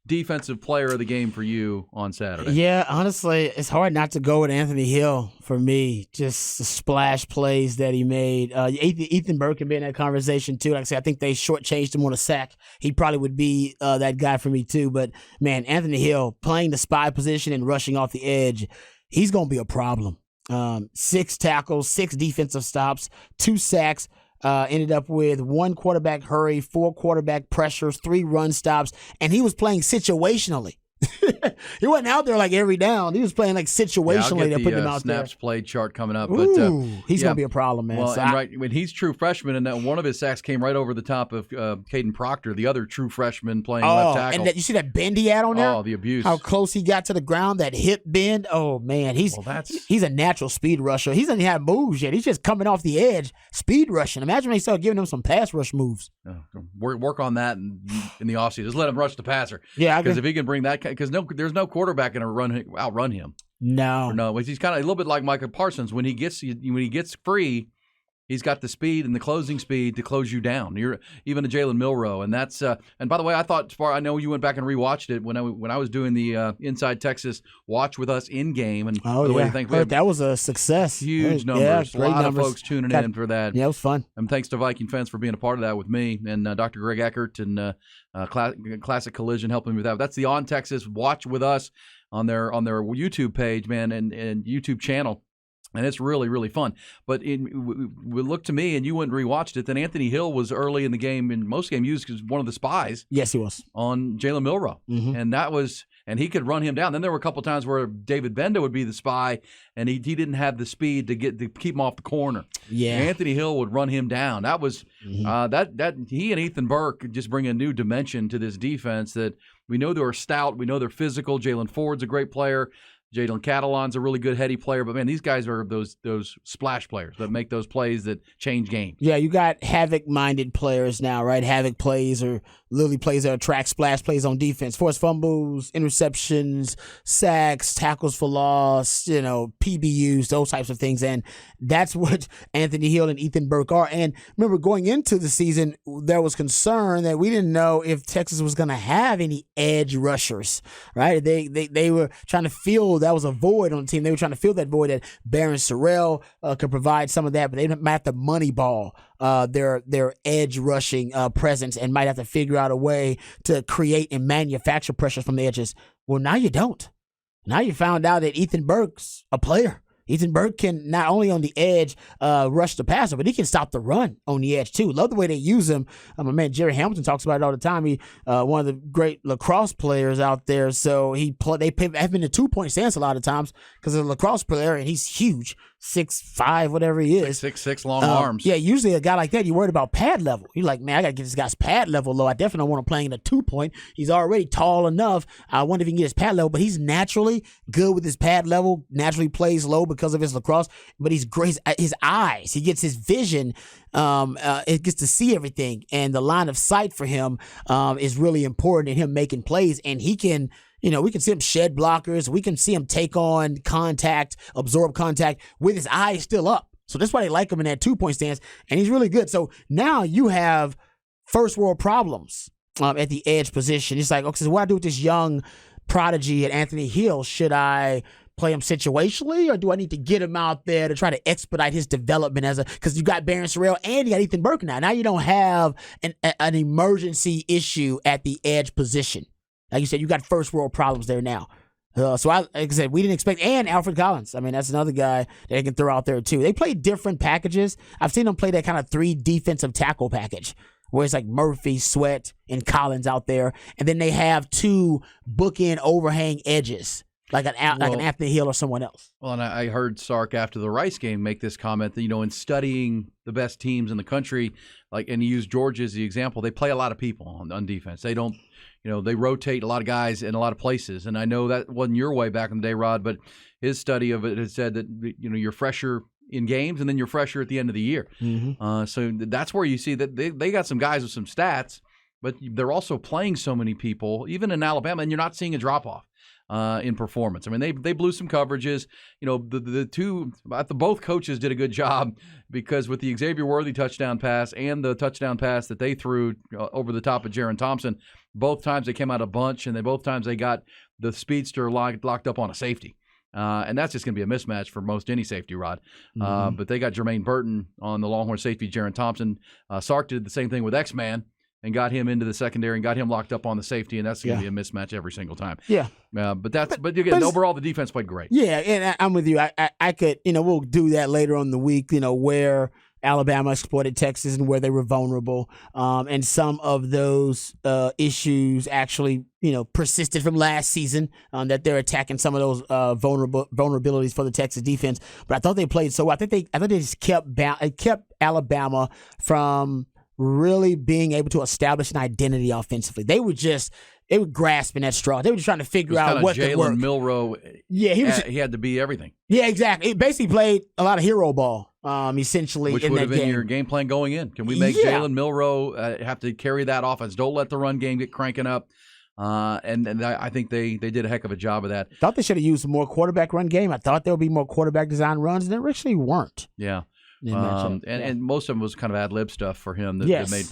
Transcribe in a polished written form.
defensive player of the game for you on Saturday? Yeah, honestly, it's hard not to go with Anthony Hill for me. Just the splash plays that he made. Ethan Burke can be in that conversation too. Like I said, I think they shortchanged him on a sack. He probably would be that guy for me too. But man, Anthony Hill playing the spy position and rushing off the edge, he's going to be a problem. 6 tackles, 6 defensive stops, 2 sacks. Ended up with 1 quarterback hurry, 4 quarterback pressures, 3 run stops, and he was playing situationally. He wasn't out there like every down. He was playing like situationally. They're putting him out snaps there. played chart coming up. But he's going to be a problem, man. Well, when he's true freshman, and one of his sacks came right over the top of Caden Proctor, the other true freshman playing left tackle. And you see that bend he had on there? Oh, the abuse. How close he got to the ground, that hip bend. Oh, man. He's a natural speed rusher. He doesn't have moves yet. He's just coming off the edge, speed rushing. Imagine when they start giving him some pass rush moves. Work on that in the offseason. Just let him rush the passer. Yeah, because if he can bring that, because there's no quarterback going to outrun him. No, he's kind of a little bit like Micah Parsons. When he gets free, he's got the speed and the closing speed to close you down. You're even a Jalen Milroe, and that's. And by the way, I know you went back and rewatched it when I was doing the Inside Texas watch with us in game. And that was a success. Huge numbers. A lot of folks tuning in for that. Yeah, it was fun. And thanks to Viking fans for being a part of that with me and Dr. Greg Eckert and Classic Collision helping me with that. That's the On Texas watch with us on their YouTube page, man, and YouTube channel. And it's really, really fun. But we look to me, and you went and rewatched it, then Anthony Hill was early in the game, in most game used as one of the spies. Yes, he was. On Jalen Milroe. Mm-hmm. And he could run him down. Then there were a couple times where David Benda would be the spy, and he didn't have the speed to keep him off the corner. Yeah. Anthony Hill would run him down. That was that he and Ethan Burke just bring a new dimension to this defense that we know they're stout. We know they're physical. Jalen Ford's a great player. Jalen Catalon's a really good heady player, but man, these guys are those splash players that make those plays that change games. Yeah, you got havoc-minded players now, right? Havoc plays or literally plays that attract splash plays on defense. Forced fumbles, interceptions, sacks, tackles for loss, PBUs, those types of things. And that's what Anthony Hill and Ethan Burke are. And remember, going into the season, there was concern that we didn't know if Texas was going to have any edge rushers, right? They were trying to fill, that was a void on the team. They were trying to fill that void that Barron Sorrell could provide some of that, but they might have to money ball their edge rushing presence and might have to figure out a way to create and manufacture pressure from the edges. Well, now you don't. Now you found out that Ethan Burke's a player. Ethan Burke can not only on the edge rush the passer, but he can stop the run on the edge too. Love the way they use him. My man Jerry Hamilton talks about it all the time. He one of the great lacrosse players out there. So they have been a 2-point stance a lot of times because of a lacrosse player, and he's huge. 6'5", whatever he is. 6'6", long arms. Yeah, usually a guy like that, you're worried about pad level. You're like, man, I got to get this guy's pad level low. I definitely don't want him playing in a 2-point. He's already tall enough. I wonder if he can get his pad level, but he's naturally good with his pad level, naturally plays low because of his lacrosse, but he's great. His eyes, he gets his vision, it gets to see everything, and the line of sight for him is really important in him making plays, and he can, we can see him shed blockers. We can see him take on contact, absorb contact with his eyes still up. So that's why they like him in that 2-point stance, and he's really good. So now you have first world problems at the edge position. It's like, okay, so what do I do with this young prodigy at Anthony Hill? Should I play him situationally, or do I need to get him out there to try to expedite his development because you got Barron Sorrell and you got Ethan Burke now. Now you don't have an emergency issue at the edge position. Like you said, you got first world problems there now. So like I said, we didn't expect, and Alfred Collins. I mean, that's another guy that they can throw out there too. They play different packages. I've seen them play that kind of 3 defensive tackle package, where it's like Murphy, Sweat, and Collins out there, and then they have 2 bookend overhang edges, like an Anthony Hill or someone else. Well, and I heard Sark after the Rice game make this comment that, in studying the best teams in the country, and he used Georgia as the example, they play a lot of people on defense. They don't, they rotate a lot of guys in a lot of places. And I know that wasn't your way back in the day, Rod, but his study of it has said that, you're fresher in games and then you're fresher at the end of the year. Mm-hmm. So that's where you see that they got some guys with some stats, but they're also playing so many people, even in Alabama, and you're not seeing a drop-off in performance. I mean, they blew some coverages. Both coaches did a good job, because with the Xavier Worthy touchdown pass and the touchdown pass that they threw over the top of Jaron Thompson, both times they came out a bunch, and both times they got the speedster locked up on a safety. And that's just going to be a mismatch for most any safety, Rod. But they got Jermaine Burton on the Longhorn safety, Jaron Thompson. Sark did the same thing with X-Man and got him into the secondary and got him locked up on the safety, and that's going to be a mismatch every single time. Yeah. But again, overall, the defense played great. Yeah, and I'm with you. I could, we'll do that later on in the week, where Alabama exploited Texas and where they were vulnerable. And some of those issues actually, persisted from last season, that they're attacking some of those vulnerabilities for the Texas defense. But I thought they played so well. I think they just kept Alabama from really being able to establish an identity offensively. They were grasping at straw. They were just trying to figure out what could work. Jalen Milroe, he had to be everything. Yeah, exactly. He basically played a lot of hero ball, essentially, which in would that have been game. your game plan going in. Can we make Jalen Milroe have to carry that offense? Don't let the run game get cranking up. And I think they did a heck of a job of that. Thought they should have used some more quarterback run game. I thought there would be more quarterback design runs, and there actually weren't. Yeah. And most of them was kind of ad lib stuff for him that made plays.